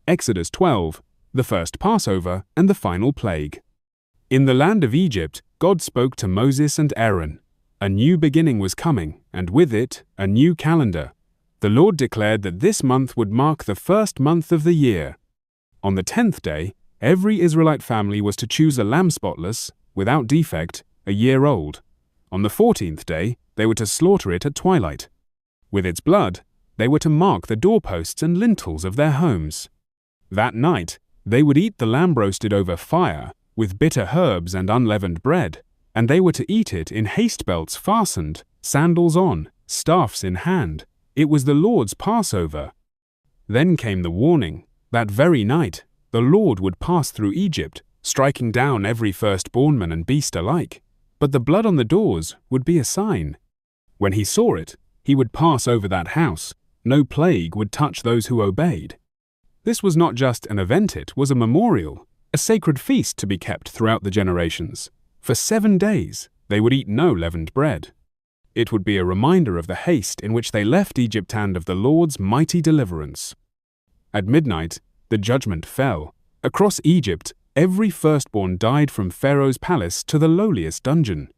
Exodus 12, the first Passover and the final plague. In the land of Egypt, God spoke to Moses and Aaron. A new beginning was coming, and with it, a new calendar. The Lord declared that this month would mark the first month of the year. On the 10th day, every Israelite family was to choose a lamb spotless, without defect, a year old. On the 14th day, they were to slaughter it at twilight. With its blood, they were to mark the doorposts and lintels of their homes. That night, they would eat the lamb roasted over fire, with bitter herbs and unleavened bread, and they were to eat it in haste belts fastened, sandals on, staffs in hand. It was the Lord's Passover. Then came the warning. That very night, the Lord would pass through Egypt, striking down every firstborn man and beast alike. But the blood on the doors would be a sign. When he saw it, he would pass over that house. No plague would touch those who obeyed. This was not just an event, it was a memorial, a sacred feast to be kept throughout the generations. For 7 days, they would eat no leavened bread. It would be a reminder of the haste in which they left Egypt and of the Lord's mighty deliverance. At midnight, the judgment fell. Across Egypt, every firstborn died from Pharaoh's palace to the lowliest dungeon.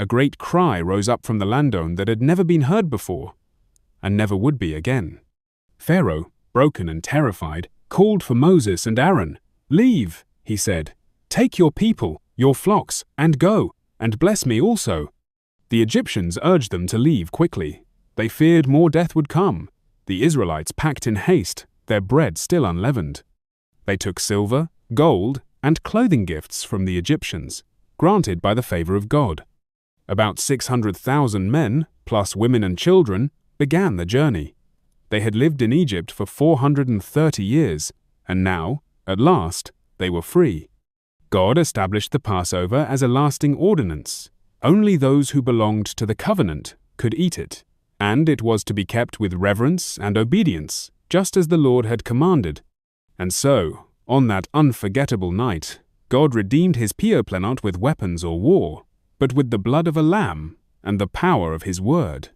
A great cry rose up from the landowner that had never been heard before, and never would be again. Pharaoh, broken and terrified, called for Moses and Aaron. "Leave," he said. "Take your people, your flocks, and go, and bless me also." The Egyptians urged them to leave quickly. They feared more death would come. The Israelites packed in haste, their bread still unleavened. They took silver, gold, and clothing gifts from the Egyptians, granted by the favor of God. About 600,000 men, plus women and children, began the journey. They had lived in Egypt for 430 years, and now, at last, they were free. God established the Passover as a lasting ordinance. Only those who belonged to the covenant could eat it, and it was to be kept with reverence and obedience, just as the Lord had commanded. And so, on that unforgettable night, God redeemed his people not with weapons or war, but with the blood of a lamb and the power of his word.